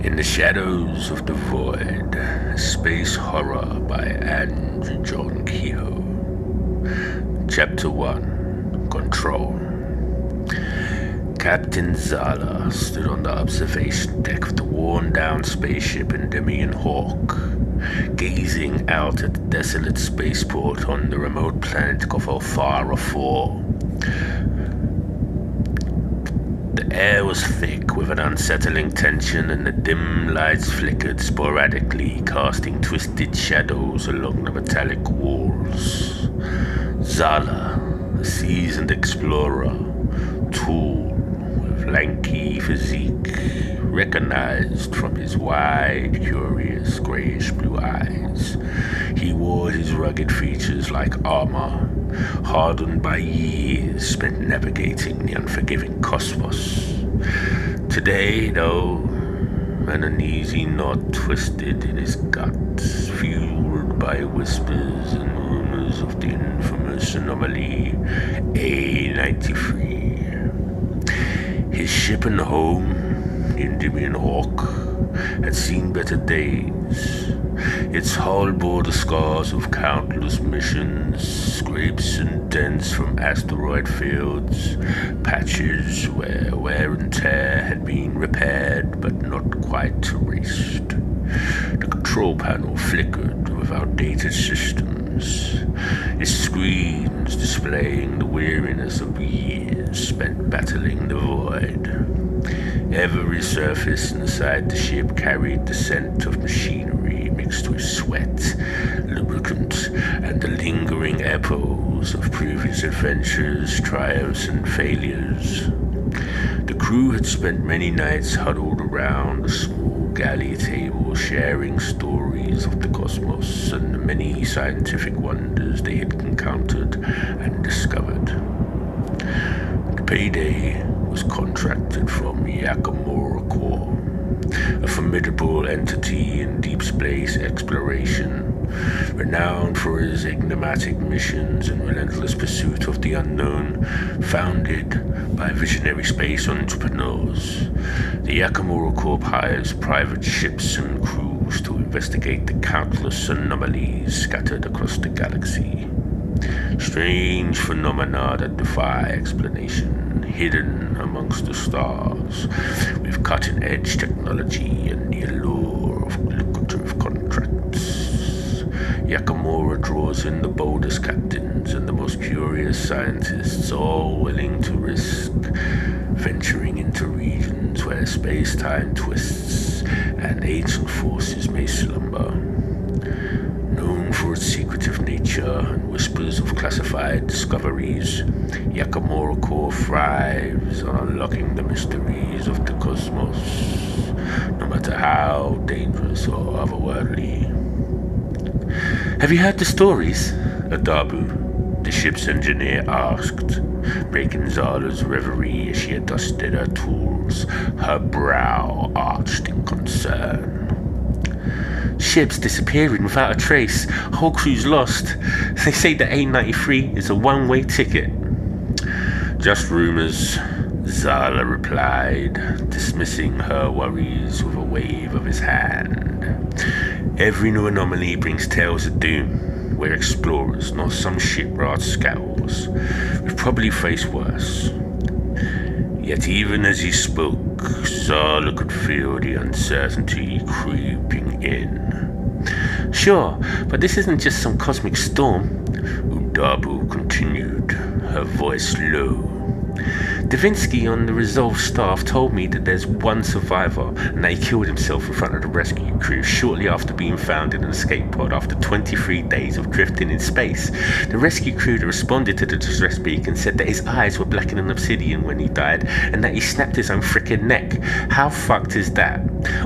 In the Shadows of the Void, Space Horror by Andrew J Kehoe. Chapter 1, Control. Captain Zala stood on the observation deck of the worn-down spaceship Endymion Hawk, gazing out at the desolate spaceport on the remote planet of Alfara 4. The air was thick with an unsettling tension, and the dim lights flickered sporadically, casting twisted shadows along the metallic walls. Zala, a seasoned explorer, tall, with lanky physique, recognized from his wide, curious, grayish-blue eyes. He wore his rugged features like armor, hardened by years spent navigating the unforgiving cosmos. Today, though, an uneasy knot twisted in his guts, fueled by whispers and rumors of the infamous anomaly A93. His ship and home, the Endymion Hawk, had seen better days. Its hull bore the scars of countless missions, scrapes and dents from asteroid fields, patches where wear and tear had been repaired but not quite erased. The control panel flickered with outdated systems, its screens displaying the weariness of years spent battling the void. Every surface inside the ship carried the scent of machinery mixed with sweat, lubricant, and the lingering echoes of previous adventures, triumphs, and failures. The crew had spent many nights huddled around a small galley table, sharing stories of the cosmos and the many scientific wonders they had encountered and discovered. The payday was contracted from Yakamura Corps, a formidable entity in deep space exploration, renowned for his enigmatic missions and relentless pursuit of the unknown, founded by visionary space entrepreneurs. The Yakamura Corps hires private ships and crews to investigate the countless anomalies scattered across the galaxy. Strange phenomena that defy explanation, hidden amongst the stars, with cutting-edge technology and the allure of lucrative contracts. Yakamura draws in the boldest captains and the most curious scientists, all willing to risk venturing into regions where space-time twists and ancient forces may slumber. Known for its secretive nature and whispers of classified discoveries, Yakamura Corps thrives on unlocking the mysteries of the cosmos, no matter how dangerous or otherworldly. "Have you heard the stories?" Adabu, the ship's engineer, asked, breaking Zala's reverie as she adjusted her tools, her brow arched in concern. "Ships disappearing without a trace. Whole crew's lost. They say the A93 is a one-way ticket." "Just rumors," Zala replied, dismissing her worries with a wave of his hand. "Every new anomaly brings tales of doom. We're explorers, not some shipwright scours. We've probably faced worse." Yet even as he spoke, Zala could feel the uncertainty creeping in. "Sure, but this isn't just some cosmic storm," Udabu continued, her voice low. "Davinsky on the Resolve staff told me that there's one survivor and that he killed himself in front of the rescue crew shortly after being found in an escape pod after 23 days of drifting in space. The rescue crew that responded to the distress beacon said that his eyes were blackened in obsidian when he died and that he snapped his own frickin' neck. How fucked is that?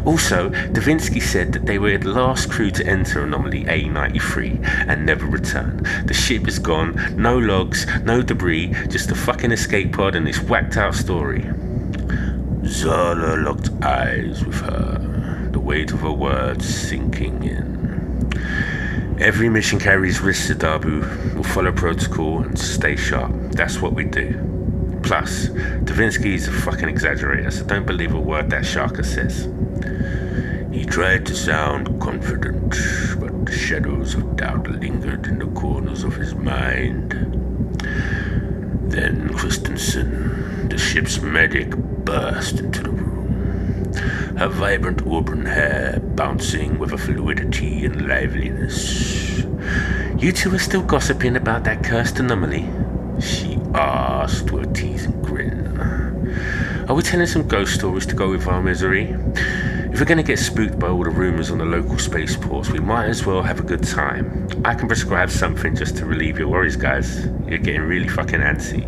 Also, Davinsky said that they were the last crew to enter Anomaly A93 and never return. The ship is gone, no logs, no debris, just a fucking escape pod and this whacked out story." Zala locked eyes with her, the weight of her words sinking in. "Every mission carries risks, Adabu. We'll follow protocol and stay sharp. That's what we do. Plus, Davinsky is a fucking exaggerator, so don't believe a word that Shaka says." He tried to sound confident, but the shadows of doubt lingered in the corners of his mind. Then Christensen, the ship's medic, burst into the room, her vibrant auburn hair bouncing with a fluidity and liveliness. "You two are still gossiping about that cursed anomaly?" she asked with a teasing grin. "Are we telling some ghost stories to go with our misery? If we're going to get spooked by all the rumors on the local spaceports, we might as well have a good time. I can prescribe something just to relieve your worries, guys. You're getting really fucking antsy."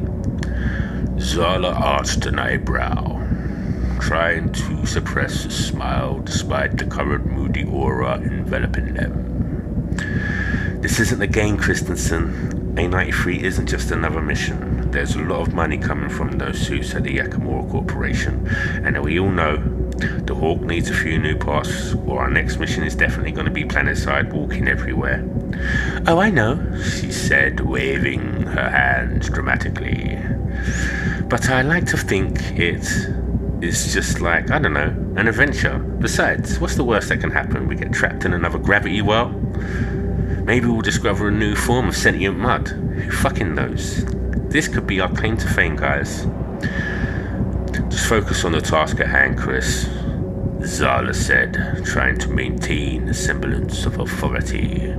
Zala arched an eyebrow, trying to suppress a smile despite the current moody aura enveloping them. "This isn't a game, Christensen. A93 isn't just another mission. There's a lot of money coming from those suits at the Yakamura Corporation, and we all know the Hawk needs a few new parts, or our next mission is definitely going to be planetside walking everywhere." "Oh, I know," she said, waving her hands dramatically. "But I like to think it is just like, I don't know, an adventure. Besides, what's the worst that can happen? We get trapped in another gravity well? Maybe we'll discover a new form of sentient mud. Who fucking knows? This could be our claim to fame, guys." "Just focus on the task at hand, Chris," Zala said, trying to maintain a semblance of authority.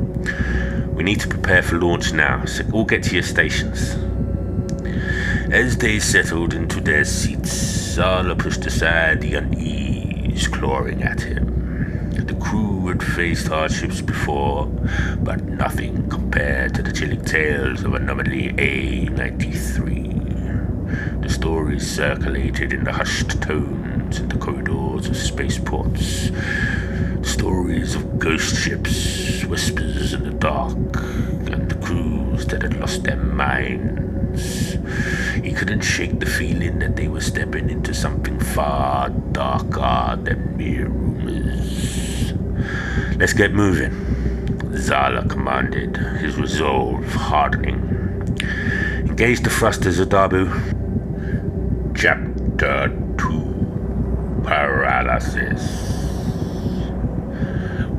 "We need to prepare for launch now, so all get to your stations." As they settled into their seats, Zala pushed aside the unease clawing at him. The crew had faced hardships before, but nothing compared to the chilling tales of Anomaly A93. The stories circulated in the hushed tones in the corridors of spaceports. Stories of ghost ships, whispers in the dark, and the crews that had lost their minds. He couldn't shake the feeling that they were stepping into something far darker than mere rumors. "Let's get moving," Zala commanded, his resolve hardening. "Engage the thrusters, Adabu." Chapter 2: Paralysis.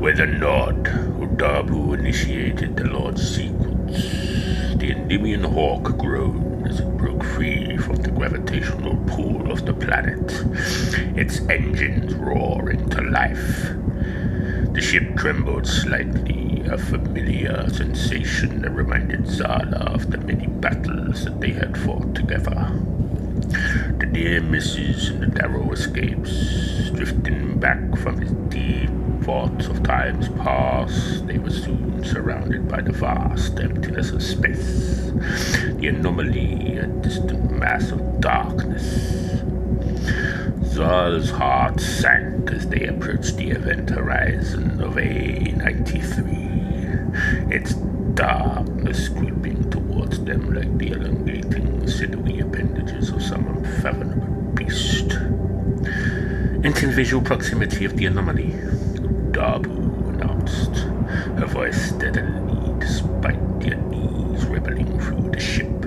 With a nod, Adabu initiated the launch sequence. The Endymion Hawk groaned as it broke free from the gravitational pull of the planet, its engines roaring to life. The ship trembled slightly, a familiar sensation that reminded Zala of the many battles that they had fought together. The near misses and the narrow escapes, drifting back from his deep thoughts of times past, they were soon surrounded by the vast emptiness of space, the anomaly, a distant mass of darkness. Zala's heart sank as they approached the event horizon of A93, its darkness creeping towards them like the elongating, sinewy appendages of some unfathomable beast. "Entering visual proximity of the anomaly," Dabu announced, her voice steadily despite the unease rippling through the ship.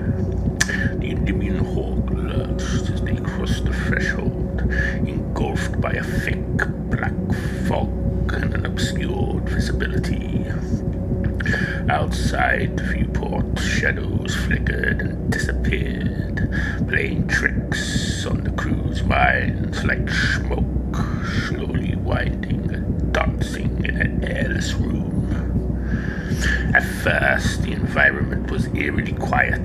The Endymion Hawk lurched as they crossed the threshold, engulfed by a thick black fog and an obscured visibility. Outside the viewport, shadows flickered and disappeared, playing tricks on the crew's minds like smoke, slowly winding and dancing in an airless room. At first, the environment was eerily quiet.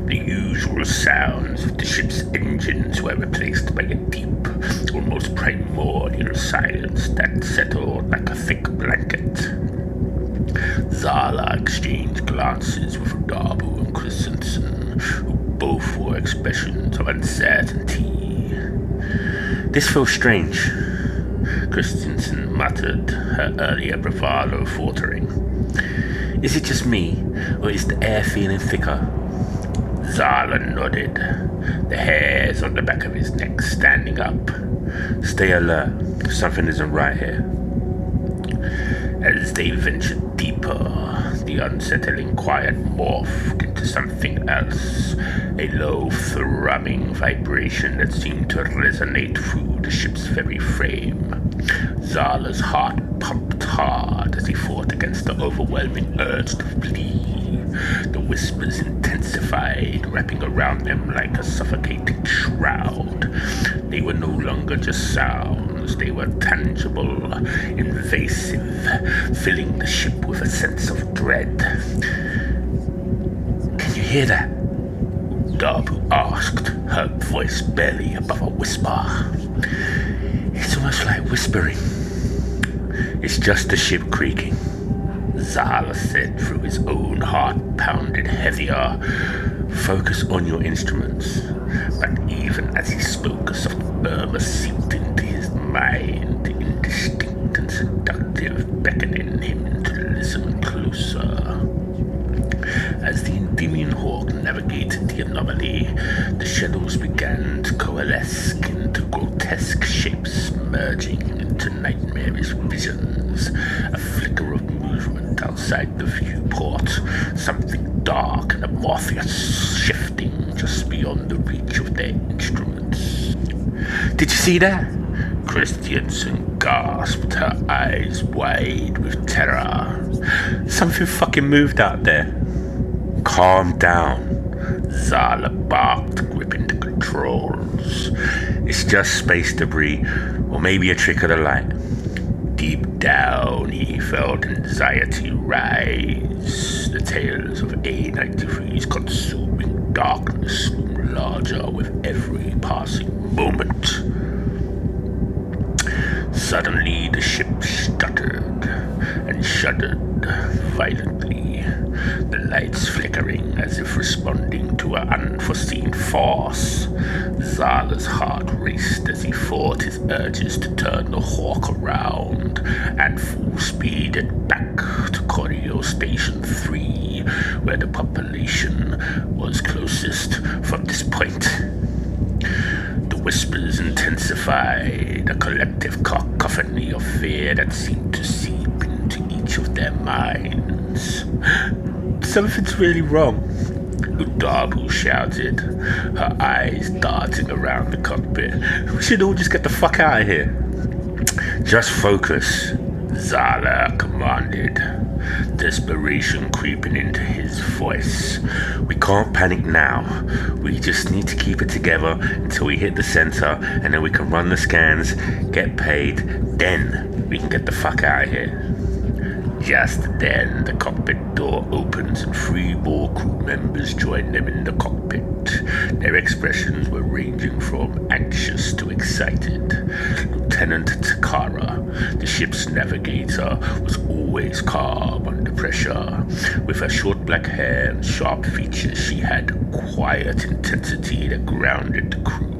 The usual sounds of the ship's engines were replaced by a deep, almost primordial silence that settled like a thick blanket. Zala exchanged glances with Dabu and Christensen, who both wore expressions of uncertainty. "This feels strange," Christensen muttered, her earlier bravado faltering. "Is it just me, or is the air feeling thicker?" Zala nodded, the hairs on the back of his neck standing up. "Stay alert. Something isn't right here." As they ventured deeper, the unsettling quiet morphed into something else, a low, thrumming vibration that seemed to resonate through the ship's very frame. Zala's heart pumped hard as he fought against the overwhelming urge to flee. The whispers intensified, wrapping around them like a suffocating shroud. They were no longer just sounds, they were tangible, invasive, filling the ship with a sense of dread. "Can you hear that?" Dabu asked, her voice barely above a whisper. "It's almost like whispering." "It's just the ship creaking," Zala said through his own heart pounded heavier. "Focus on your instruments." But even as he spoke, a soft murmur seeped into his mind, indistinct and seductive, beckoning him to listen closer. As the Endymion Hawk navigated the anomaly, the shadows began to coalesce into grotesque shapes, merging into nightmarish visions. A flicker of movement outside the viewport, something dark and amorphous shifting just beyond the reach of their instruments. "Did you see that?" Christiansen gasped, her eyes wide with terror. "Something fucking moved out there." "Calm down," Zala barked, gripping the controls. "It's just space debris, or maybe a trick of the light." Deep down, he felt anxiety rise. The tales of A93's consuming darkness loomed larger with every passing moment. Suddenly, the ship stuttered and shuddered violently, the lights flickering as if responding to an unforeseen force. Zala's heart raced as he fought his urges to turn the Hawk around and full speed it back to Corio Station 3, where the population was closest from this point. The whispers intensified, a collective cacophony of fear that seemed to seep into each of their minds. "Something's really wrong," Udabu shouted, her eyes darting around the cockpit. "We should all just get the fuck out of here." "Just focus," Zala commanded, desperation creeping into his voice. "We can't panic now. We just need to keep it together until we hit the center, and then we can run the scans, get paid, then we can get the fuck out of here." Just then, the cockpit door opens and 3 more crew members join them in the cockpit. Their expressions were ranging from anxious to excited. Lieutenant Takara, the ship's navigator, was always calm under pressure. With her short black hair and sharp features, she had quiet intensity that grounded the crew.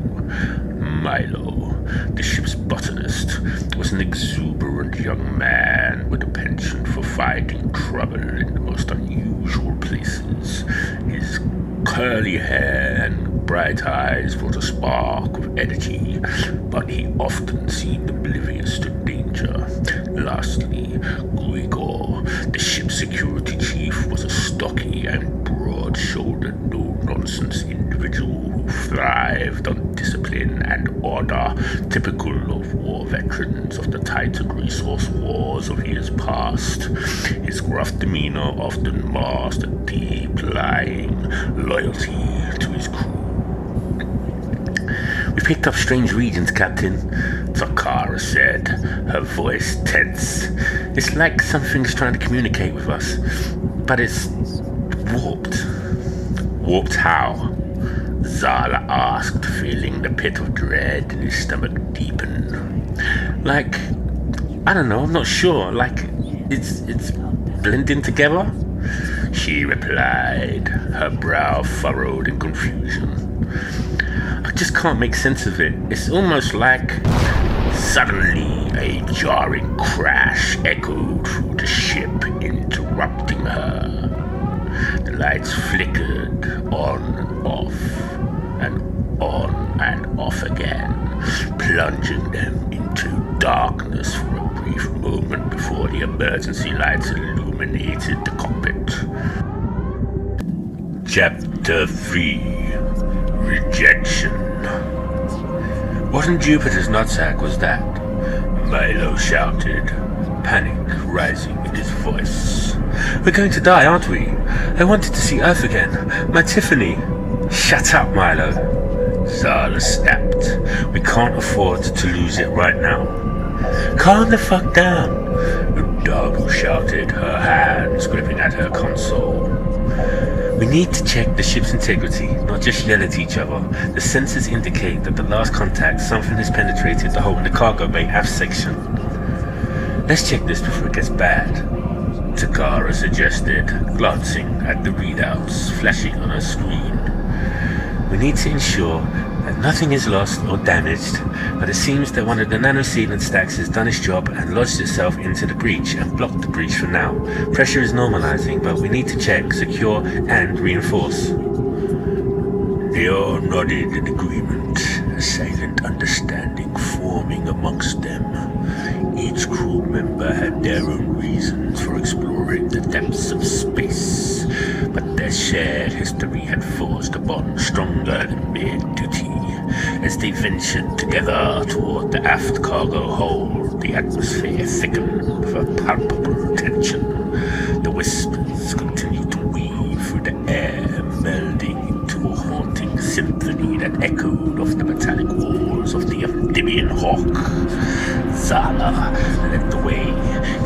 Milo, the ship's botanist, was an exuberant young man with a penchant for finding trouble in the most unusual places. His curly hair and bright eyes brought a spark of energy, but he often seemed oblivious to danger. Lastly, Grigor, the ship's security chief, was a stocky and broad-shouldered, no-nonsense individual who thrived on discipline and order, typical of war veterans of the Titan resource wars of years past. His gruff demeanor often masked a deep-lying loyalty to his crew. "We picked up strange regions, Captain," Takara said, her voice tense. "It's like something's trying to communicate with us, but it's warped." "Warped how?" Zala asked, feeling the pit of dread in his stomach deepen. "Like, I don't know, I'm not sure. Like, it's blending together?" She replied, her brow furrowed in confusion. "I just can't make sense of it. It's almost like..." Suddenly, a jarring crash echoed through the ship, interrupting her. The lights flickered on and off, and on and off again, plunging them into darkness for a brief moment before the emergency lights illuminated the cockpit. Chapter 3: Rejection. What in Jupiter's nutsack was that? Milo shouted, panic rising in his voice. We're going to die, aren't we? I wanted to see Earth again. My Tiffany. Shut up, Milo. Zala snapped. We can't afford to lose it right now. Calm the fuck down, Darby shouted, her hands gripping at her console. We need to check the ship's integrity, not just yell at each other. The sensors indicate that the last contact, something has penetrated the hole in the cargo bay aft section. Let's check this before it gets bad, Takara suggested, glancing at the readouts flashing on her screen. We need to ensure that nothing is lost or damaged, but it seems that one of the nanosealant stacks has done its job and lodged itself into the breach and blocked the breach for now. Pressure is normalizing, but we need to check, secure, and reinforce. They all nodded in agreement, a silent understanding forming amongst them. Each crew member had their own reasons for exploring the depths of space, but their shared history had forged a bond stronger than mere duty. As they ventured together toward the aft cargo hold, the atmosphere thickened with a palpable tension. The whispers continued to weave through the air, melding into a haunting symphony that echoed off the metallic walls of the amphibian hawk. Zala led the way,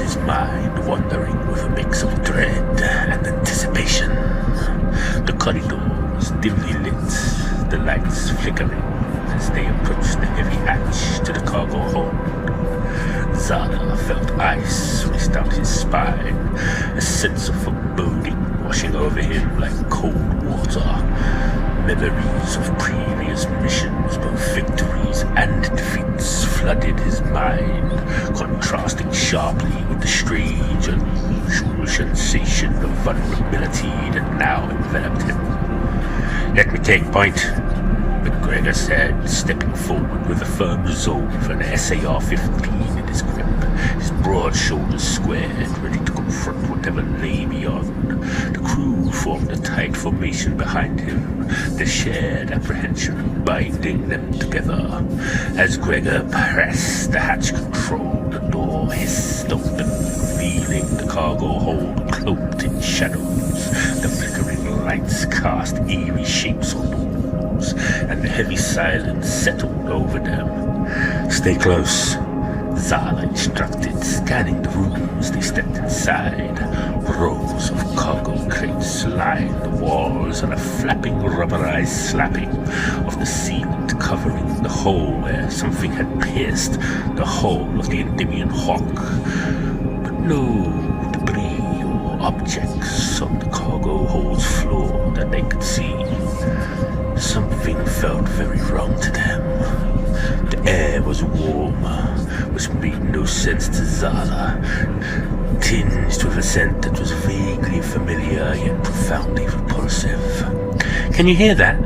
his mind wandering with a mix of dread and anticipation. The corridor was dimly lit, the lights flickering as they approached the heavy hatch to the cargo hold. Zala felt ice race down his spine, a sense of foreboding washing over him like cold water. Memories of previous missions, both victories and defeats, flooded his mind, contrasting sharply with the strange, unusual sensation of vulnerability that now enveloped him. Let me take point, McGregor said, stepping forward with a firm resolve and SAR-15 in his grip, his broad shoulders squared, ready to confront whatever lay beyond. The crew formed a tight formation behind him, their shared apprehension binding them together. As Gregor pressed the hatch control, the door hissed open, revealing the cargo hold cloaked in shadows. The flickering lights cast eerie shapes on the walls, and the heavy silence settled over them. Stay close, Zala instructed, scanning the rooms they stepped inside. Rows of cargo crates lined the walls and a flapping rubberized slapping of the sealant covering the hole where something had pierced the hull of the Endymion Hawk. But no debris or objects on the cargo hold's floor that they could see. Something felt very wrong to them. The air was warm, which made no sense to Zala, tinged with a scent that was vaguely familiar yet profoundly repulsive. Can you hear that?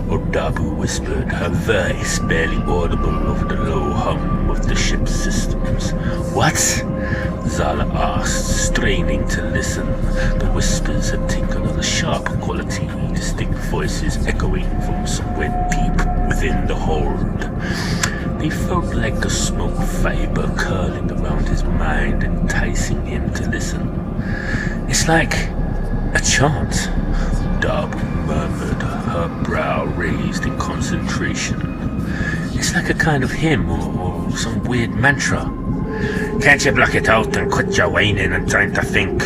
Odabu whispered, her voice barely audible over the low hum of the ship's systems. What? Zala asked, straining to listen. The whispers had taken on a sharp quality, distinct voices echoing from somewhere deep within the hold. They felt like a smoke fiber curling around his mind, enticing him to listen. It's like a chant, Darbu murmured, her brow raised in concentration. It's like a kind of hymn or some weird mantra. Can't you block it out and quit your whining and trying to think?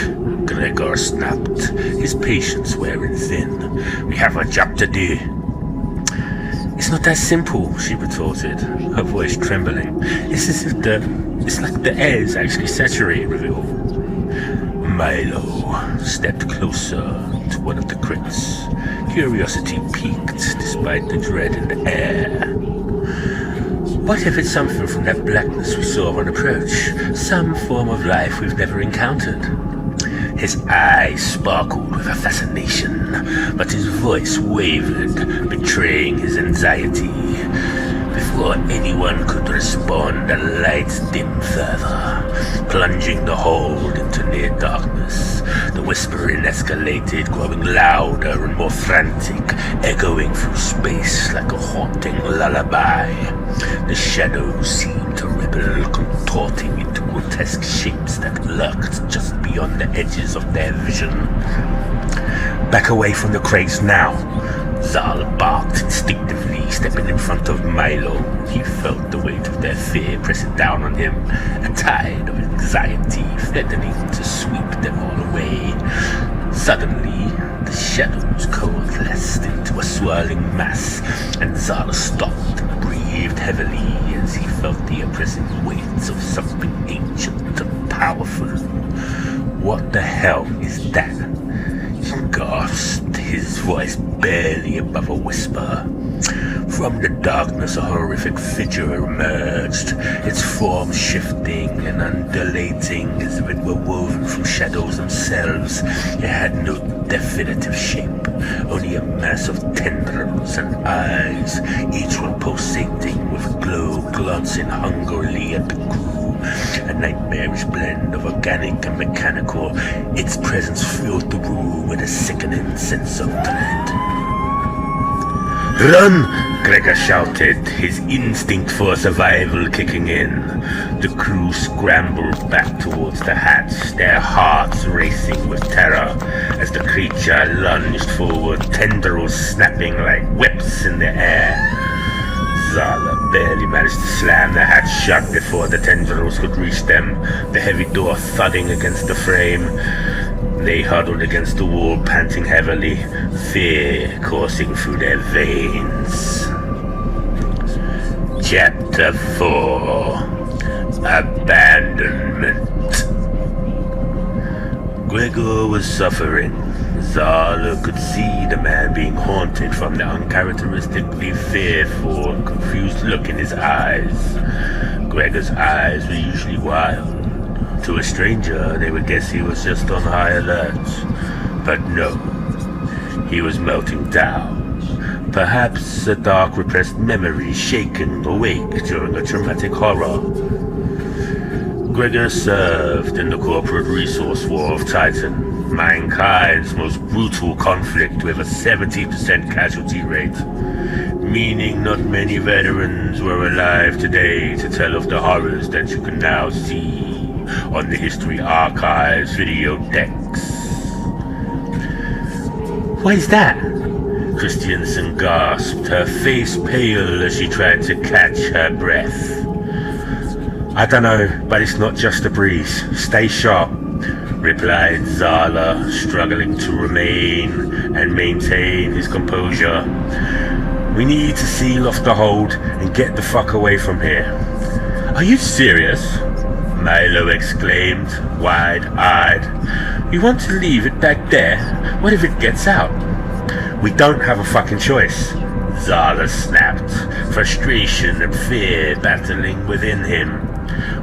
Gregor snapped, his patience wearing thin. We have a job to do. It's not that simple, she retorted, her voice trembling. It's like the air is actually saturated with it all. Milo stepped closer to one of the crypts. Curiosity peaked despite the dread in the air. What if it's something from that blackness we saw on approach? Some form of life we've never encountered? His eyes sparkled with a fascination, but his voice wavered, betraying his anxiety. Before anyone could respond, the lights dimmed further, plunging the hold into near darkness. The whispering escalated, growing louder and more frantic, echoing through space like a haunting lullaby. The shadows seemed to ripple, contorting into grotesque shapes that lurked just beyond the edges of their vision. "Back away from the crates now!" Zal barked instinctively, stepping in front of Milo. He felt the weight of their fear pressing down on him, a tide of anxiety threatening to sweep them all away. Suddenly, the shadows coalesced into a swirling mass, and Zal stopped and breathed heavily as he felt the oppressive weight of something ancient and powerful. "What the hell is that?" He gasped, his voice barely above a whisper. From the darkness, a horrific figure emerged, its form shifting and undulating as if it were woven from shadows themselves. It had no definitive shape, only a mass of tendrils and eyes, each one pulsating with glow, glancing hungrily at the crew. A nightmarish blend of organic and mechanical, its presence filled the room with a sickening sense of dread. "Run!" Gregor shouted, his instinct for survival kicking in. The crew scrambled back towards the hatch, their hearts racing with terror as the creature lunged forward, tendrils snapping like whips in the air. Zala barely managed to slam the hatch shut before the tendrils could reach them, the heavy door thudding against the frame. They huddled against the wall, panting heavily, fear coursing through their veins. Chapter 4: Abandonment. Gregor was suffering. Zala could see the man being haunted from the uncharacteristically fearful and confused look in his eyes. Gregor's eyes were usually wild. To a stranger, they would guess he was just on high alert. But no, he was melting down. Perhaps a dark repressed memory shaken awake during a traumatic horror. Gregor served in the corporate resource war of Titan, mankind's most brutal conflict with a 70% casualty rate, meaning not many veterans were alive today to tell of the horrors that you can now see on the History Archive's video decks. "What is that?" Christiansen gasped, her face pale as she tried to catch her breath. "I don't know, but it's not just a breeze. Stay sharp," replied Zala, struggling to remain and maintain his composure. "We need to seal off the hold and get the fuck away from here." "Are you serious?" Milo exclaimed, wide-eyed. "You want to leave it back there? What if it gets out?" "We don't have a fucking choice," Zala snapped, frustration and fear battling within him.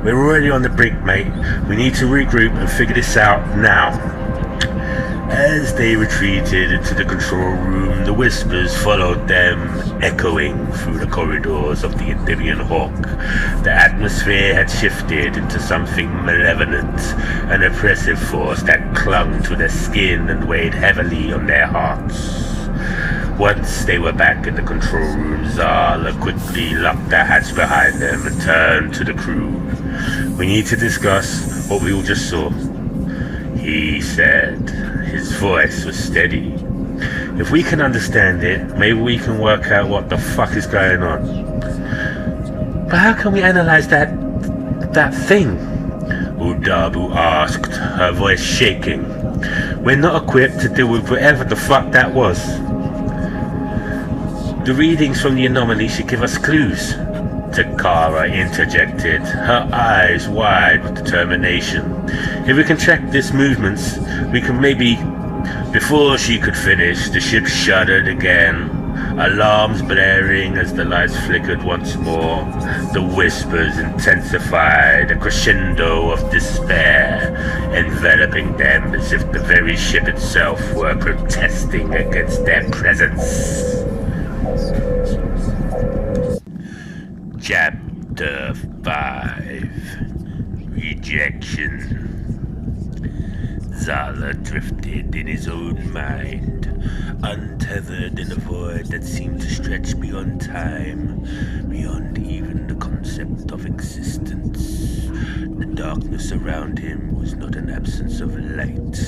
"We're already on the brink, mate. We need to regroup and figure this out now." As they retreated into the control room, the whispers followed them, echoing through the corridors of the Endymion Hawk. The atmosphere had shifted into something malevolent, an oppressive force that clung to their skin and weighed heavily on their hearts. Once they were back in the control room, Zala quickly locked the hatch behind them and turned to the crew. "We need to discuss what we all just saw," he said. His voice was steady. "If we can understand it, maybe we can work out what the fuck is going on." "But how can we analyze that thing?" Udabu asked, her voice shaking. "We're not equipped to deal with whatever the fuck that was." "The readings from the anomaly should give us clues," Takara interjected, her eyes wide with determination. "If we can track these movements, we can maybe..." Before she could finish, the ship shuddered again, alarms blaring as the lights flickered once more. The whispers intensified, a crescendo of despair, enveloping them as if the very ship itself were protesting against their presence. Chapter 5 Rejection. Zala drifted in his own mind, untethered in a void that seemed to stretch beyond time, beyond even the concept of existence. The darkness around him was not an absence of light,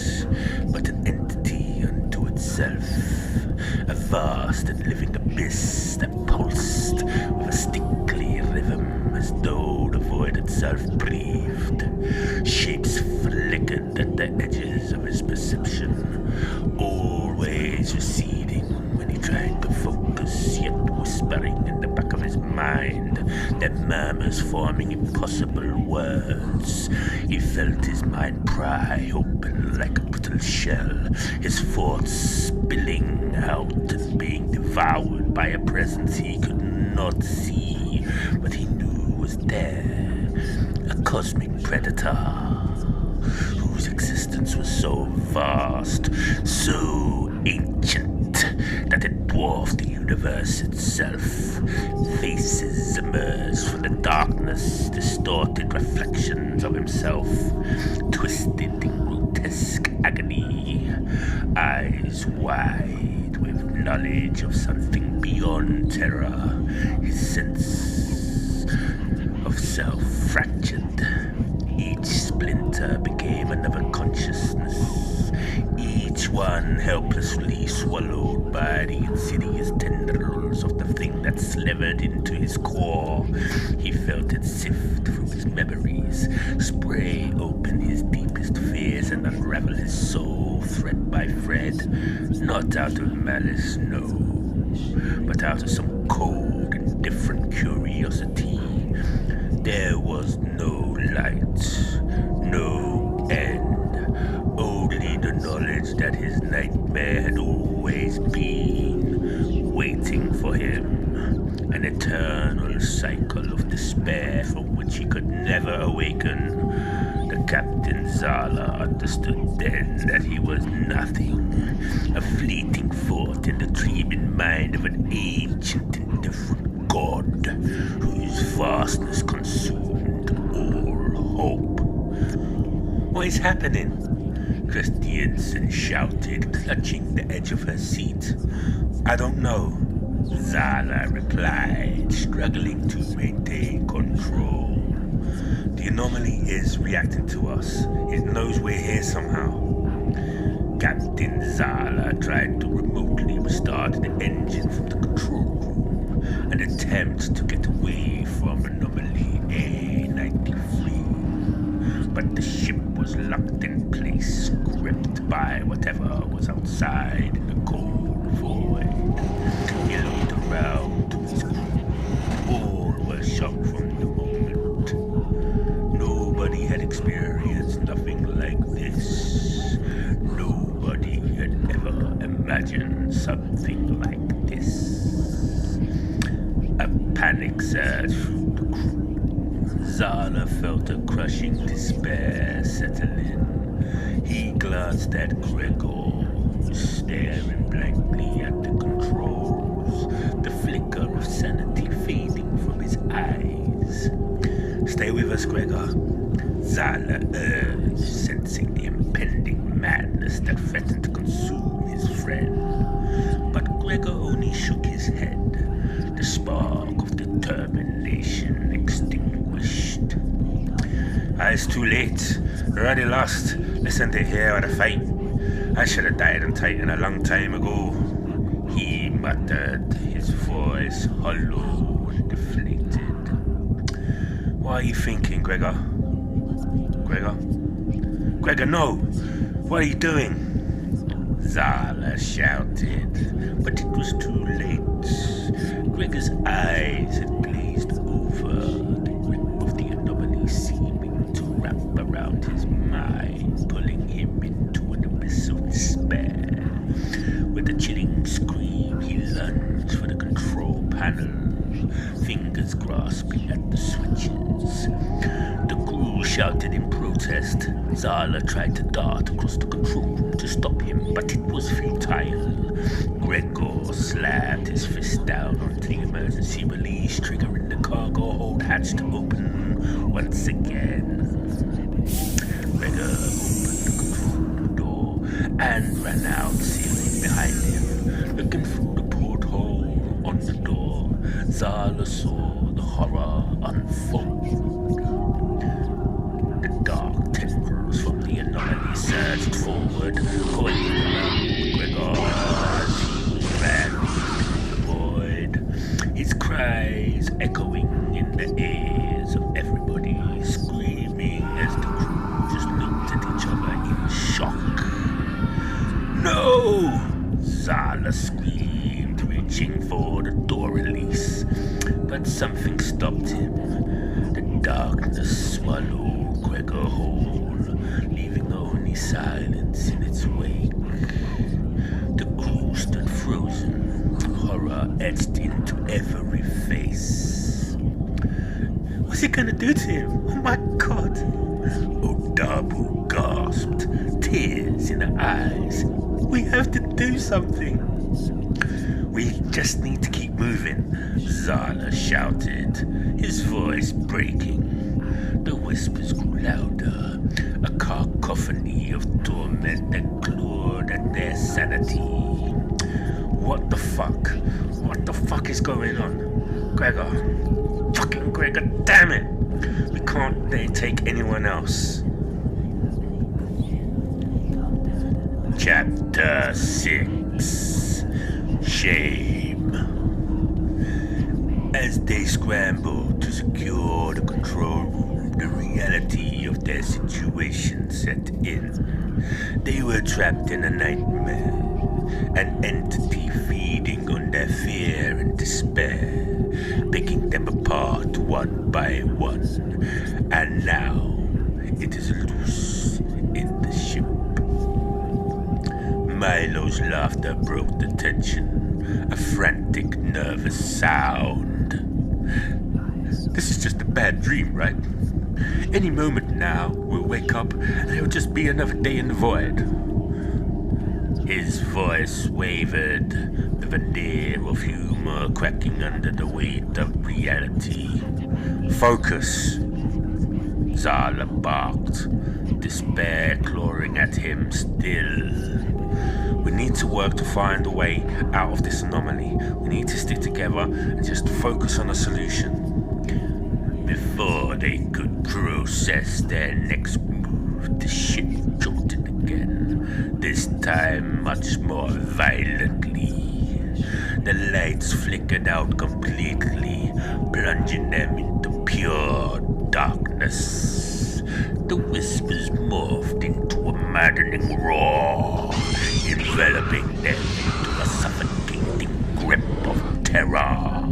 but an entity unto itself, a vast and living abyss that pulsed with a stickly rhythm as though the void itself breathed. Shapes flickered at the edges of his perception, always receding when he tried to focus, yet whispering in the back of his mind their murmurs forming impossible words. He felt his mind pry open like a brittle shell, his thoughts spilling out and being devoured by a presence he could not see, but he knew was there. A cosmic predator whose existence was so vast, so ancient, that it dwarfed the universe itself. Faces emerged from the darkness, distorted reflections of himself, twisted in grotesque agony, eyes wide with knowledge of something beyond terror. His sense of self fractured. Each splinter became another consciousness, each one helplessly swallowed by the insidious tendrils of the thing that slivered into his core. He felt it sift through his memories, spray open his deepest fears, and unravel his soul thread by thread, not out of malice, no, but out of some cold, indifferent curiosity. There was no light, no end, only the knowledge that his nightmare had always been waiting for him, an eternal cycle of despair from which he could never awaken. The Captain Zala understood then that he was nothing, a fleeting thought in the dreaming mind of an ancient, indifferent god whose vastness consumed all hope. What is happening? Christiansen shouted, clutching the edge of her seat. I don't know, Zala replied, struggling to maintain control. The anomaly is reacting to us. It knows we're here somehow. Captain Zala tried to remotely restart the engine from the control room, an attempt to get away from anomaly A-93. But the ship was locked in place, gripped by whatever was outside in the cold void. He looked around to his crew. All were shocked from the moment. Nobody had experienced nothing like this. Nobody had ever imagined something like this. A panic surged through the crew. Zala felt a crushing despair settle in. He glanced at Gregor, staring blankly at the controls, the flicker of sanity fading from his eyes. Stay with us, Gregor, Zala urged, sensing the impending madness that threatened to consume his friend. But Gregor only shook his head, the spark of determination extinguished. It's too late. We're already lost. Listen to hear of the fight. I should have died on Titan a long time ago, he muttered, his voice hollow and deflated. What are you thinking, Gregor? Gregor, no! What are you doing? Zala shouted, but it was too late. Gregor's eyes had glazed over, the grip of the anomaly seeming to wrap around his mind, pulling him into an abyss of despair. With a chilling scream, he lunged for the control panel, fingers grasping at the switches. The crew shouted in protest. Zala tried to dart across the control room to stop him, but it was futile. Gregor slammed his fist down onto the emergency release, triggering the cargo hold hatch to open once again. Gregor opened the control room door and ran out, sealing behind him. Looking through the porthole on the door, Zala saw the horror unfold. The dark tendrils from the anomaly surged forward, coiling around Gregor as he ran into the void, his cries echoing in the ears of everybody, screaming as the crew just looked at each other in shock. "No!" Zala screamed, reaching for the door release, but something stopped him. The darkness swallowed Gregor whole, leaving only silence in its wake. The crew stood frozen, horror etched into every face. "What's he gonna do to him? Oh my God!" Odabu gasped, tears in her eyes. "We have to do something." "We just need to keep moving," Zala shouted, his voice breaking. The whispers grew louder, a cacophony of torment that clawed at their sanity. What the fuck? What the fuck is going on? Gregor. Fucking Gregor, damn it! We can't take anyone else. Chapter 6. Shame. As they scrambled to secure the control room, the reality of their situation set in. They were trapped in a nightmare, an entity feeding on their fear and despair, picking them apart one by one, and now it is loose in the ship. Milo's laughter broke the tension, a frantic, nervous sound. "This is just a bad dream, right? Any moment now, we'll wake up and it'll just be another day in the void." His voice wavered, the veneer of humor cracking under the weight of reality. "Focus," Zala barked, despair clawing at him still. "We need to work to find a way out of this anomaly. We need to stick together and just focus on a solution." Before they could process their next move, the ship jolted again, this time much more violently. The lights flickered out completely, plunging them into pure darkness. The whispers morphed into a maddening roar, enveloping them into a suffocating grip of terror.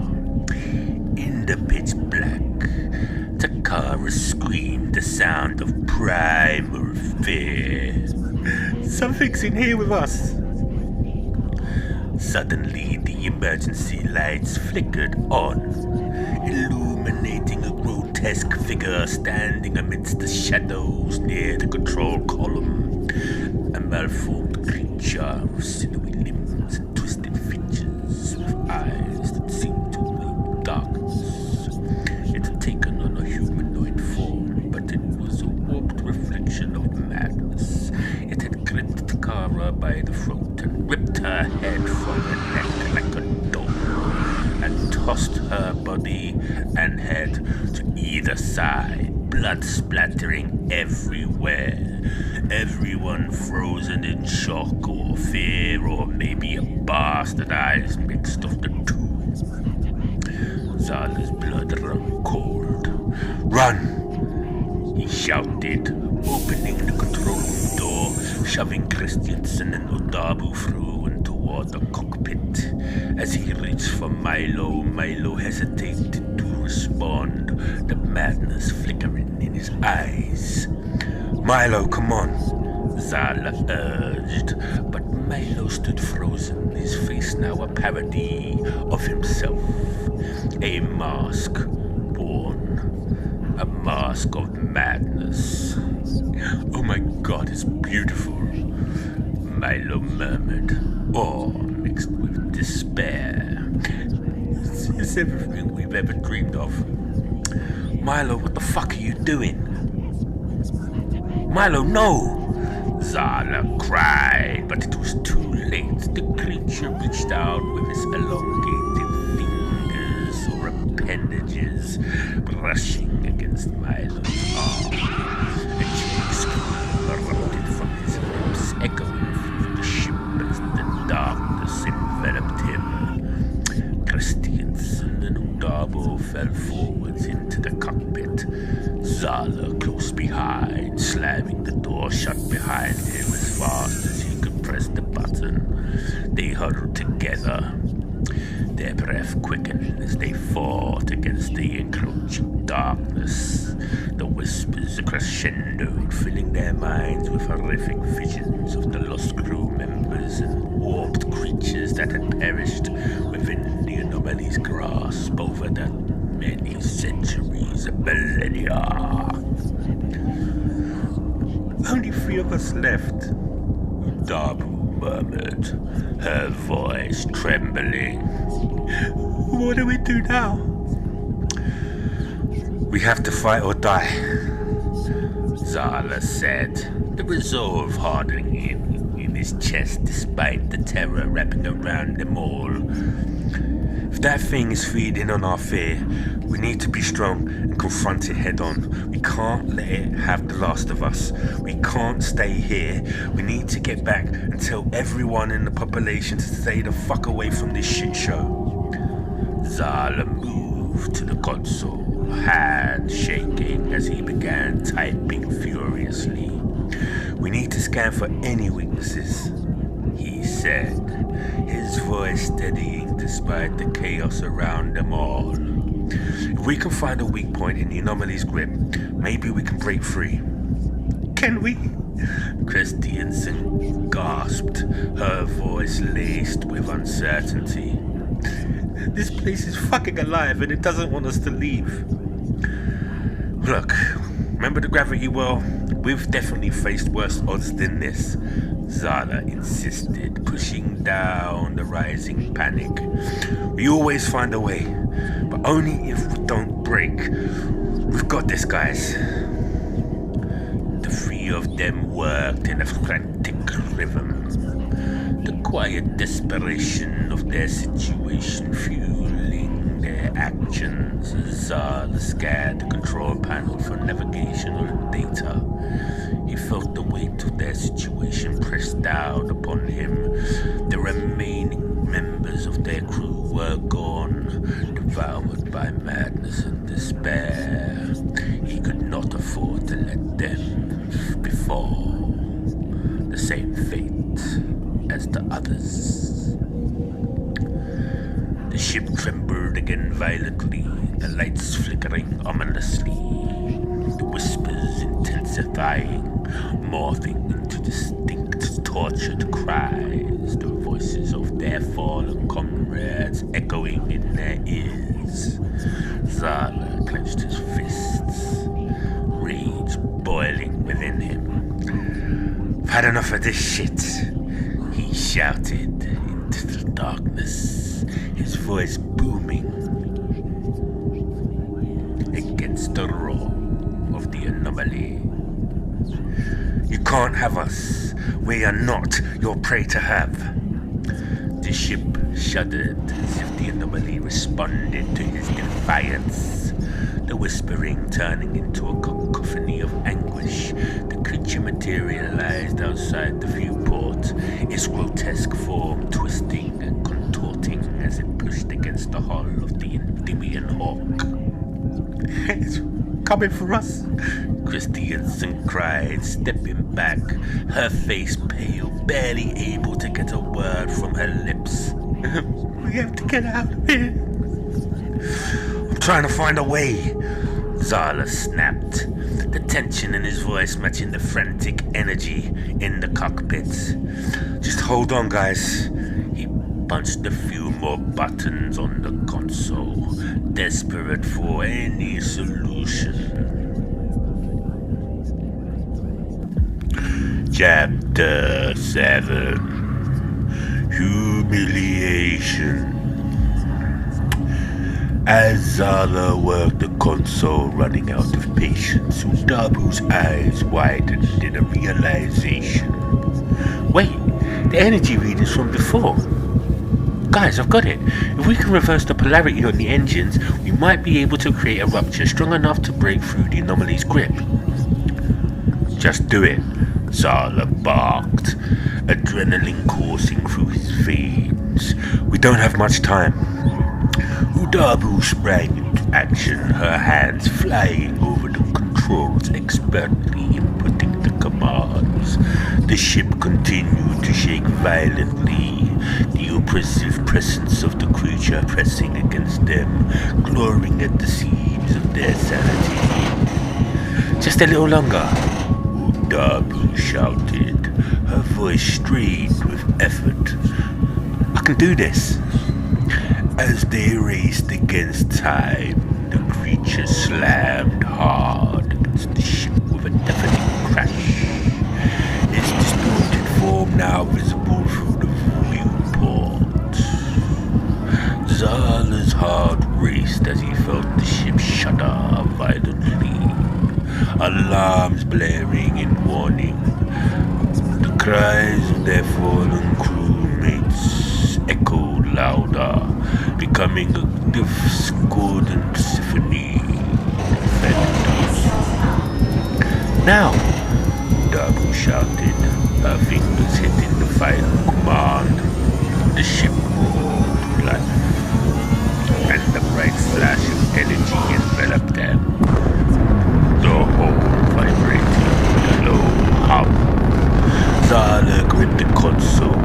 In the pitch black, Takara screamed the sound of primal fear. "Something's in here with us!" Suddenly, the emergency lights flickered on, illuminating a grotesque figure standing amidst the shadows near the control column. A malformed creature with sinewy limbs and twisted features, with eyes that seemed to weep darkness. It had taken on a humanoid form, but it was a warped reflection of madness. It had gripped Takara by the throat and ripped her head from her neck like a dog, and tossed her body and head to either side, blood splattering everywhere. Everyone frozen in shock or fear, or maybe a bastardized mix of the two. Zala's blood ran cold. "Run!" he shouted, opening the control room door, shoving Christiansen and Odabu through and toward the cockpit. As he reached for Milo hesitated to respond, the madness flickering in his eyes. "Milo, come on," Zala urged, but Milo stood frozen, his face now a parody of himself. A mask worn. A mask of madness. Oh my god, it's beautiful, Milo murmured, awe mixed with despair. It's everything we've ever dreamed of. Milo, what the fuck are you doing? Milo, no! Zala cried, but it was too late. The creature reached out with his elongated fingers or appendages, brushing against Milo's arm. A cheap scream erupted from his lips, echoing through the ship as the darkness enveloped him. Christiansen and Udabo fell forwards into the cockpit, Zala close behind, slamming the door shut behind him as fast as he could press the button. They huddled together, their breath quickened as they fought against the encroaching darkness. The whispers crescendoed, filling their minds with horrific visions of the lost crew members and warped creatures that had perished within the anomaly's grasp over the many centuries and millennia. Only 3 of us left, Dabu murmured, her voice trembling. What do we do now? We have to fight or die, Zala said, the resolve hardening in his chest despite the terror wrapping around them all. If that thing is feeding on our fear, we need to be strong and confront it head on. We can't let it have the last of us. We can't stay here. We need to get back and tell everyone in the population to stay the fuck away from this shit show. Zala moved to the console, hand shaking as he began typing furiously. We need to scan for any weaknesses, he said, his voice steadying despite the chaos around them all. If we can find a weak point in the anomaly's grip, maybe we can break free. Can we? Christiansen gasped, her voice laced with uncertainty. This place is fucking alive and it doesn't want us to leave. Look, remember the gravity well? We've definitely faced worse odds than this, Zala insisted, pushing down the rising panic. We always find a way, but only if we don't break. We've got this, guys. The 3 of them worked in a frantic rhythm, the quiet desperation of their situation fueling their actions as Zala scanned the control panel for navigational data. He felt the weight of their situation pressed down upon him. The remaining members of their crew were gone, devoured by madness and despair. He could not afford to let them befall the same fate as the others. The ship trembled again violently, the lights flickering ominously, the whispers intensifying, morphing into distinct tortured cries, the voices of their fallen comrades echoing in their ears. Zala clenched his fists, rage boiling within him. I've had enough of this shit, he shouted into the darkness, his voice booming against the roar of the anomaly. You can't have us. We are not your prey to have. The ship shuddered as if the anomaly responded to his defiance, the whispering turning into a cacophony of anguish. The creature materialized outside the viewport, its grotesque form twisting and contorting as it pushed against the hull of the amphibian hawk. It's coming for us, Christiansen cried, stepping back, her face pale, barely able to get a word from her lips. We have to get out of here. I'm trying to find a way, Zala snapped, the tension in his voice matching the frantic energy in the cockpit. Just hold on, guys. He punched a few more buttons on the console, desperate for any solution. Chapter 7. Humiliation. As Zala worked the console, running out of patience, Udabu's eyes widened in a realization. Wait, the energy readings from before. Guys, I've got it. If we can reverse the polarity on the engines, we might be able to create a rupture strong enough to break through the anomaly's grip. Just do it, Zala barked, adrenaline coursing through his veins. We don't have much time. Udabu sprang into action, her hands flying over the controls, expertly inputting the commands. The ship continued to shake violently, the oppressive presence of the creature pressing against them, clawing at the seams of their sanity. Just a little longer, Udabu shouted, her voice strained with effort. I can do this. As they raced against time, the creature slammed hard against the ship with a deafening crash, its distorted form now visible through the viewport. Zala's heart raced as he felt the ship shudder violently, alarms blaring in warning. The cries of their fallen crewmates echoed louder, becoming a discordant symphony. Now, Dabu shouted, her fingers hitting the final command. The ship moved to life, and the bright flash of energy enveloped them. The whole vibrating with a low hum. Zala gripped the console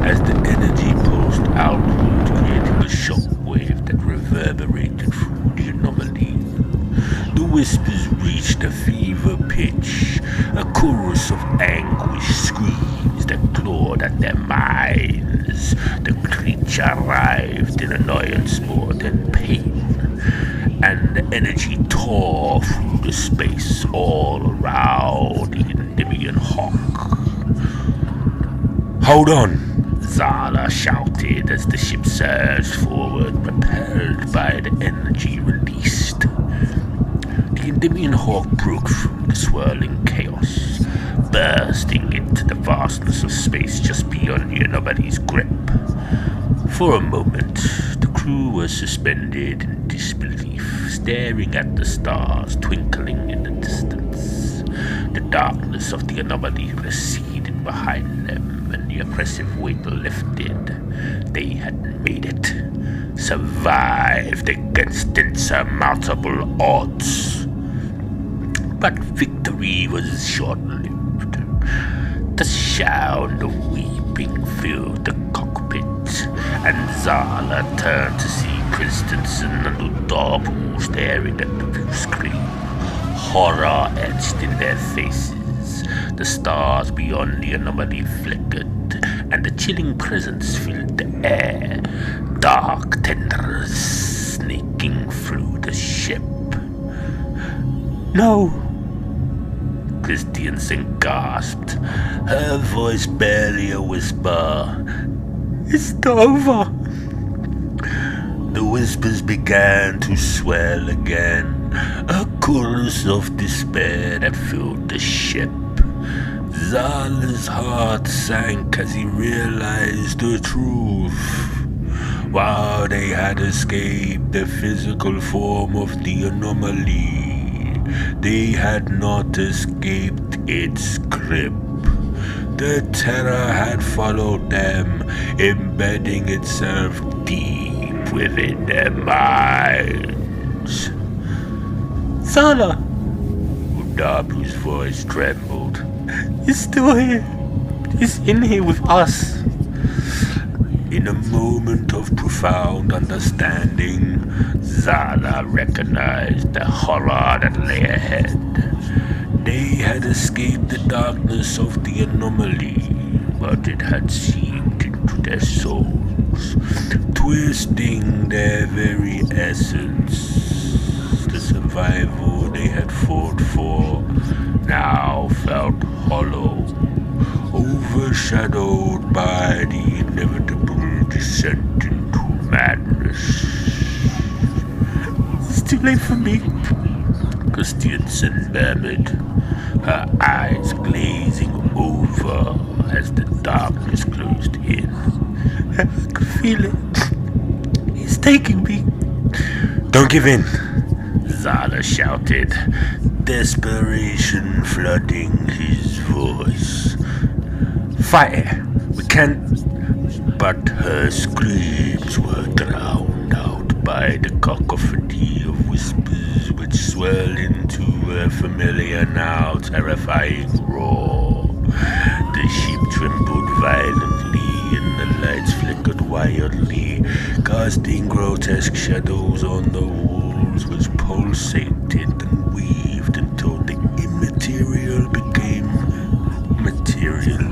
as the energy pulsed outward, creating a shockwave that reverberated through the anomaly. The whispers reached a fever pitch, a chorus of anguished screams that clawed at their minds. The creature writhed in annoyance more than pain, and the energy tore through the space all around the Endymion Hawk. Hold on! Zala shouted as the ship surged forward, propelled by the energy released. The Endymion Hawk broke through the swirling chaos, bursting into the vastness of space just beyond the anomaly's grip. For a moment, the crew was suspended in disbelief, staring at the stars twinkling in the distance. The darkness of the anomaly receded behind them, and the oppressive weight lifted. They had made it, survived against insurmountable odds. But victory was short-lived. The sound of weeping filled the cockpit, and Zala turned to see Christensen and Udabu staring at the view screen, horror etched in their faces. The stars beyond the anomaly flickered, and the chilling presence filled the air, dark tendrils snaking through the ship. No! Christensen gasped, her voice barely a whisper. It's over! The whispers began to swell again, a chorus of despair that filled the ship. Zala's heart sank as he realized the truth. While they had escaped the physical form of the anomaly, they had not escaped its grip. The terror had followed them, embedding itself deep within their minds. Zala! Udabu's voice trembled. He's still here. He's in here with us. In a moment of profound understanding, Zala recognized the horror that lay ahead. They had escaped the darkness of the anomaly, but it had seeped into their souls, twisting their very essence. The survival they had fought for now felt hollow, overshadowed by the inevitable descent into madness. It's too late for me. Christiansen murmured, her eyes glazing over as the darkness closed in. I can feel it. He's taking me. Don't give in, Zala shouted, desperation flooding his voice. Fight it, we can't. But her screams were drowned out by the cacophony of whispers which swelled into a familiar, now terrifying roar. The ship trembled violently and the lights flickered wildly, casting grotesque shadows on the walls which pulsated and weaved until the immaterial became material.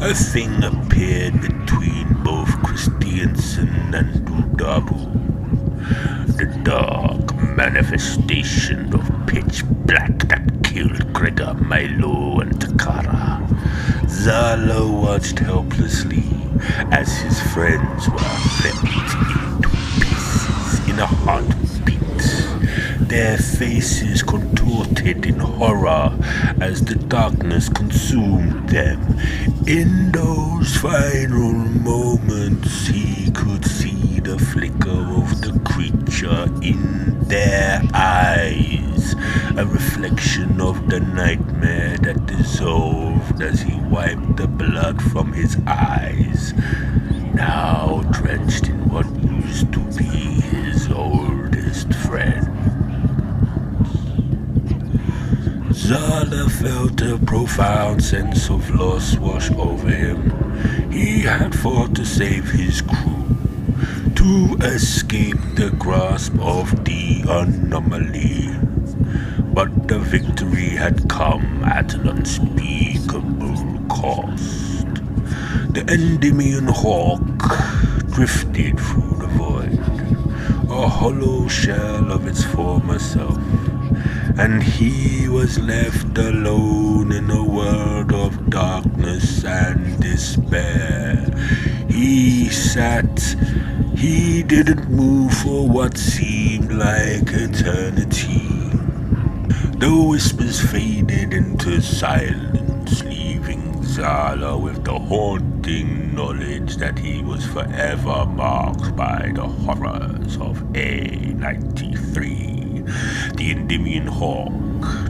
A thing appeared between both Christiansen and Dudabu. The dark manifestation of pitch black that killed Gregor, Milo, and Takara. Zala watched helplessly as his friends were ripped into pieces in a heartbeat. Their faces contorted in horror as the darkness consumed them. In those final moments, he could see the flicker of the creature in their eyes, a reflection of the nightmare that dissolved as he wiped the blood from his eyes, now drenched in what used to be his oldest friend. Zala felt a profound sense of loss wash over him. He had fought to save his crew, to escape the grasp of the anomaly. But the victory had come at an unspeakable cost. The Endymion hawk drifted through the void, a hollow shell of its former self, and he was left alone in a world of darkness and despair. He sat, he didn't move for what seemed like eternity. The whispers faded into silence, leaving Zala with the haunting knowledge that he was forever marked by the horrors of A93. The Endymion hawk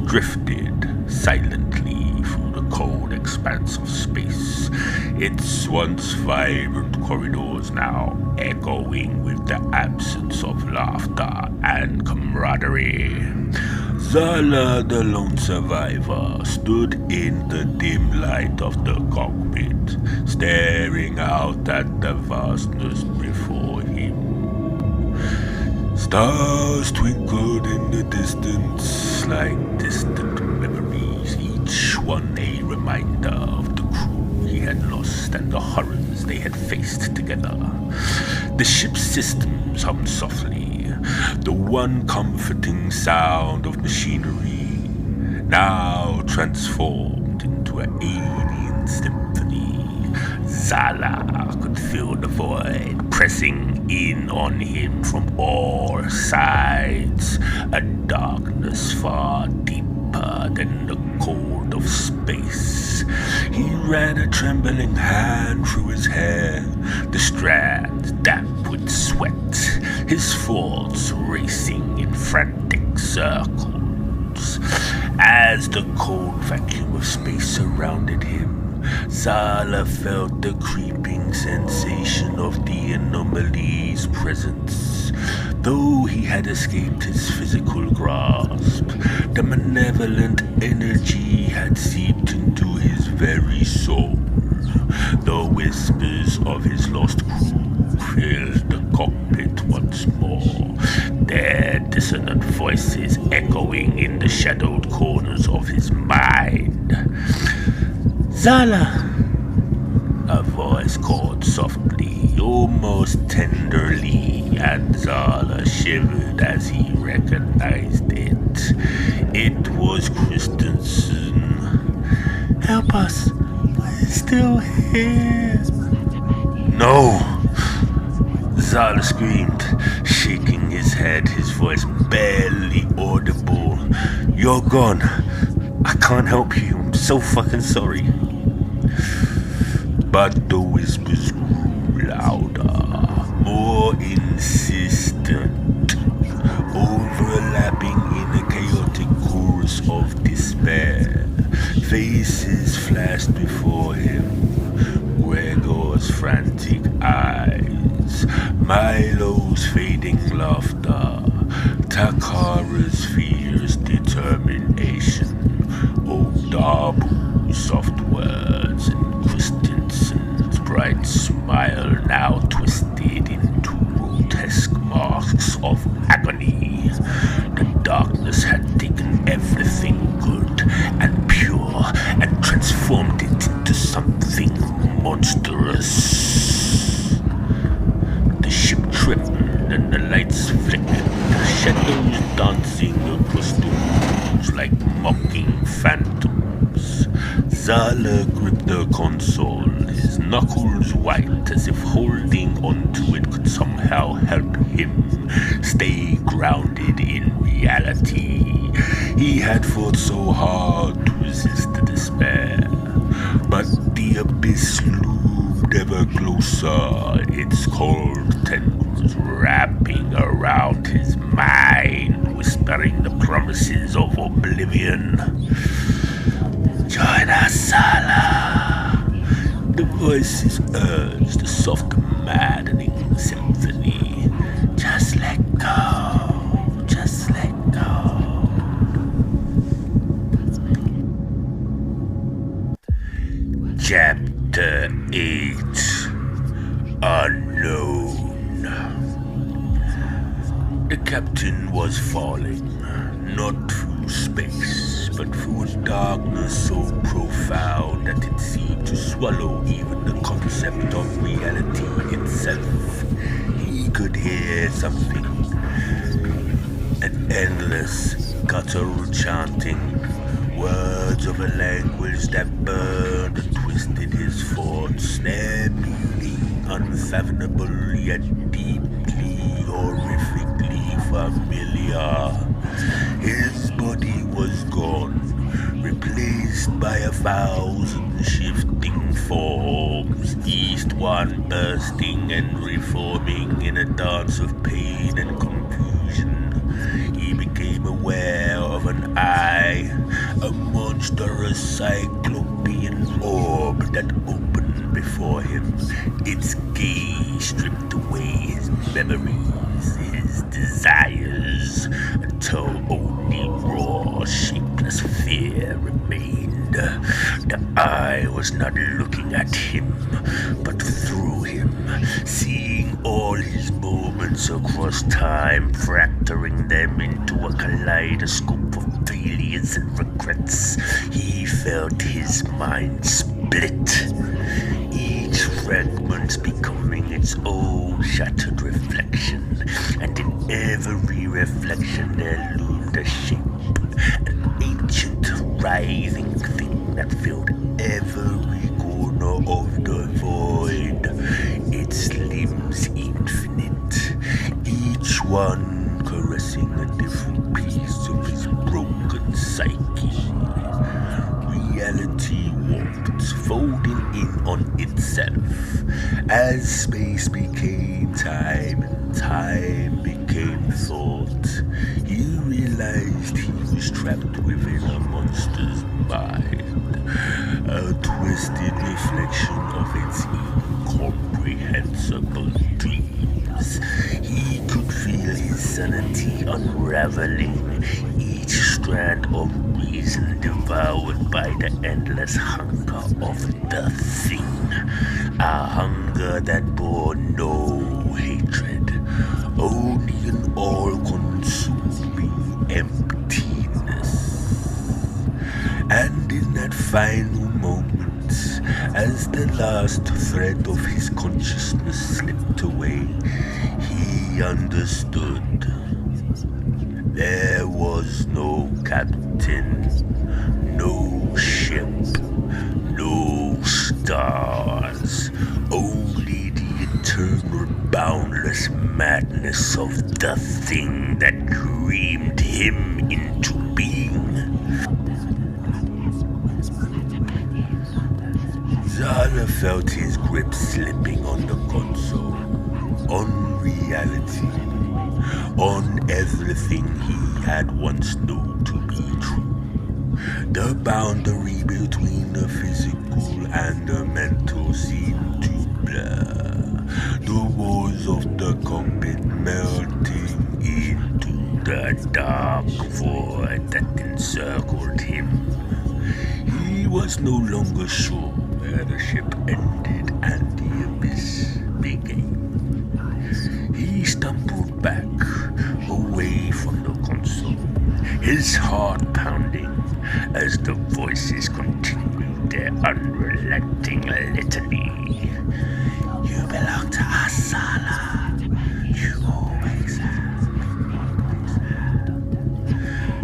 drifted silently through the cold expanse of space, its once vibrant corridors now echoing with the absence of laughter and camaraderie. Zala, the lone survivor, stood in the dim light of the cockpit, staring out at the vastness before him. Stars twinkled in the distance like distant memories, each one a reminder of the crew he had lost and the horrors they had faced together. The ship's systems hummed softly, the one comforting sound of machinery, now transformed into an alien symphony. Zala could feel the void pressing in on him from all sides, a darkness far deeper than the cold of space. He ran a trembling hand through his hair, the strands damp with sweat, his thoughts racing in frantic circles. As the cold vacuum of space surrounded him, Zala felt the creeping sensation of the anomaly's presence. Though he had escaped his physical grasp, the malevolent energy had seeped into his very soul. The whispers of his lost crew filled the cockpit once more, their dissonant voices echoing in the shadowed corners of his mind. Zala! A voice called softly, almost tenderly, and Zala shivered as he recognized it. It was Kristen's Help us. We're still here. No! Zala screamed, shaking his head, his voice barely audible. You're gone. I can't help you. I'm so fucking sorry. But the whispers grew louder, more insistent, overlapping in a chaotic chorus of despair. Faces flashed before him, Gregor's frantic eyes, Milo's fading laughter, Takara's fierce determination, Odabu's soft words, and Christensen's bright smile now twisted into grotesque masks of agony. The darkness had taken everything good and pure and transformed it into something monstrous. The ship trembled and the lights flickered, shadows dancing across the walls like mocking phantoms. Zala gripped the console, his knuckles white as if holding onto it could somehow help him stay grounded in reality. He had fought so hard to resist the despair, but the abyss loomed ever closer, its cold tendrils wrapping around his mind, whispering the promises of oblivion. Join us, Zala. The voices urged, a soft, maddening symphony. Just let go. Just let go. Chapter 8. Unknown. The captain was falling, not through space, but through a darkness so profound that it seemed to swallow even the concept of reality itself. He could hear something, an endless, guttural chanting, words of a language that burned and twisted his thoughts, their meaning unfathomable yet deeply, horrifically familiar. His body was gone, replaced by 1,000 shifting forms, each one bursting and reforming in a dance of pain and confusion. He became aware of an eye, a monstrous cyclopean orb that opened before him. Its gaze stripped away his memories, his desires, until only raw, shapeless fear remained. The eye was not looking at him, but through him, seeing all his moments across time, fracturing them into a kaleidoscope of failures and regrets. He felt his mind split, each fragment becoming its own shattered reflection, and in every reflection there loomed a shape, an ancient writhing thing that filled every corner of the void, its limbs infinite, each one caressing a different piece of his broken psyche. Reality warped, folding in on itself, as space became time and time became thought. He realized he was trapped within a monster's mind, a twisted reflection of its incomprehensible dreams. He could feel his sanity unraveling, each strand of reason devoured by the endless hunger of the thing, a hunger that bore no hatred, only an all-consuming emptiness. And in that final moment, as the last thread of his consciousness slipped away, he understood. There was no captain, no ship, boundless madness of the thing that dreamed him into being. Zala felt his grip slipping on the console, on reality, on everything he had once known to be true. The boundary between the physical and the mental seemed to blur. The walls of the cockpit melting into the dark void that encircled him. He was no longer sure where the ship ended and the abyss began. He stumbled back, away from the console, his heart pounding as the voices continued their unrelenting litany. You belong to us, Zala. You always have.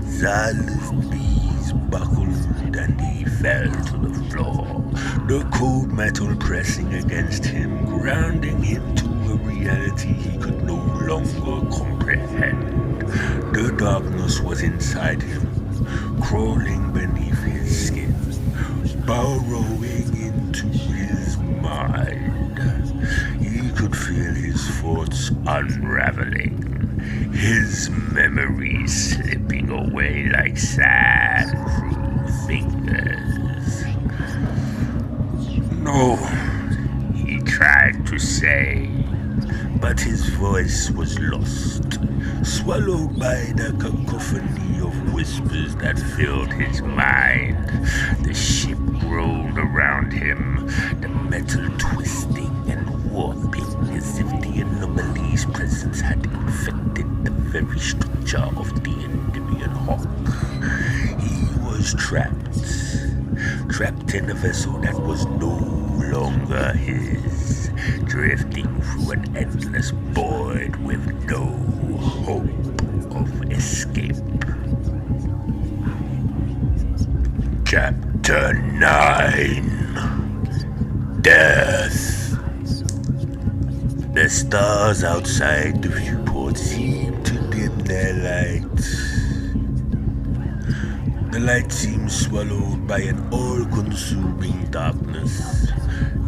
Zala's knees buckled and he fell to the floor, the cold metal pressing against him, grounding him to a reality he could no longer comprehend. The darkness was inside him, crawling beneath his skin, burrowing into his mind. He could feel his thoughts unraveling, his memories slipping away like sand through fingers. No, he tried to say, but his voice was lost, swallowed by the cacophony of whispers that filled his mind. The ship rolled around him, the metal twisting and warping as if the anomaly's presence had infected the very structure of the Endymion Hawk. He was trapped in a vessel that was no longer his, drifting through an endless void with no hope of escape. Chapter 9: Death. The stars outside the viewport seemed to dim their light. The light seemed swallowed by an all-consuming darkness.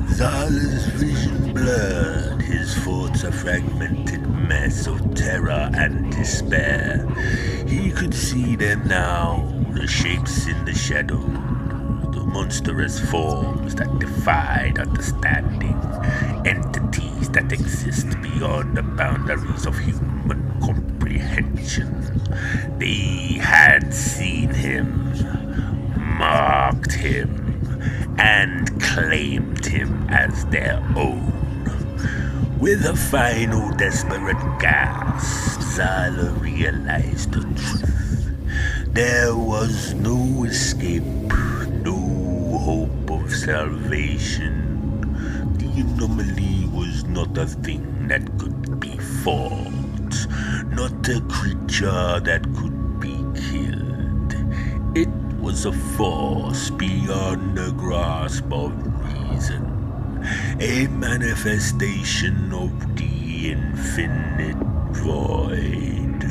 Zala's vision blurred, his thoughts a fragmented mess of terror and despair. He could see them now, the shapes in the shadow, the monstrous forms that defied understanding, entities that exist beyond the boundaries of human comprehension. They had seen him, marked him, and claimed him as their own. With a final desperate gasp, Zala realized the truth. There was no escape, no hope of salvation. The anomaly was not a thing that could be fought, not a creature that could be killed. It was a force beyond the grasp of reason, a manifestation of the infinite void,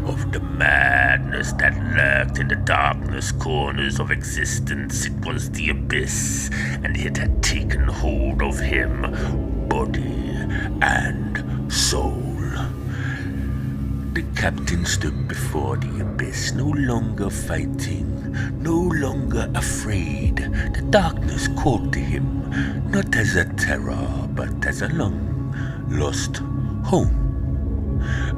of the madness that lurked in the darkness corners of existence. It was the abyss, and it had taken hold of him, body and soul. The captain stood before the abyss, no longer fighting, no longer afraid. The darkness called to him, not as a terror, but as a long-lost home.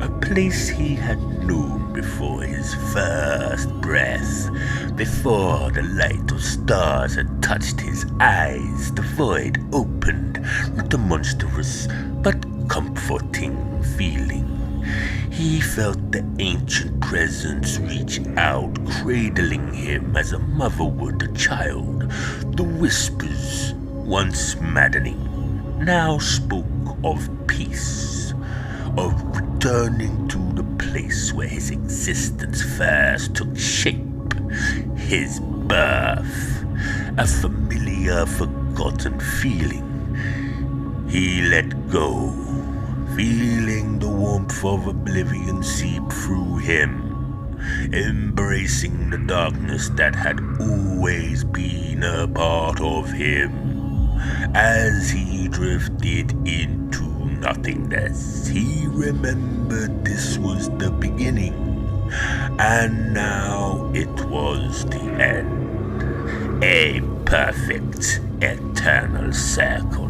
A place he had known before his first breath, before the light of stars had touched his eyes. The void opened, not a monstrous, but comforting feeling. He felt the ancient presence reach out, cradling him as a mother would a child. The whispers, once maddening, now spoke of peace, of returning to the place where his existence first took shape, his birth, a familiar, forgotten feeling. He let go, feeling the warmth of oblivion seep through him, embracing the darkness that had always been a part of him. As he drifted into nothingness, he remembered this was the beginning, and now it was the end. A perfect, eternal circle.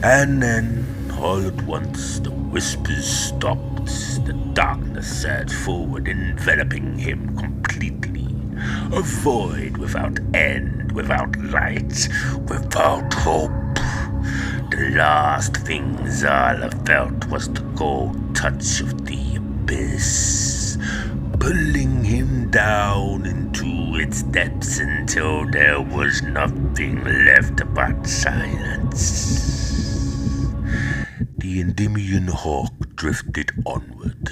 And then, all at once, the whispers stopped. The darkness surged forward, enveloping him completely. A void without end, without light, without hope. The last thing Zala felt was the cold touch of the abyss, pulling him down into its depths until there was nothing left but silence. The Endymion Hawk drifted onward,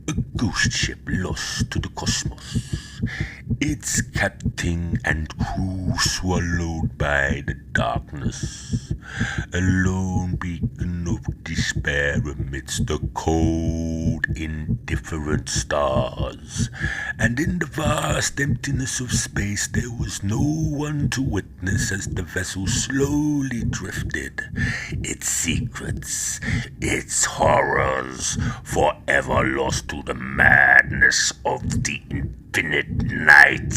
a ghost ship lost to the cosmos, its captain and crew swallowed by the darkness, a lone beacon of despair amidst the cold, indifferent stars. And in the vast emptiness of space there was no one to witness as the vessel slowly drifted, its secrets, its horrors, forever lost to the madness of the infinite night.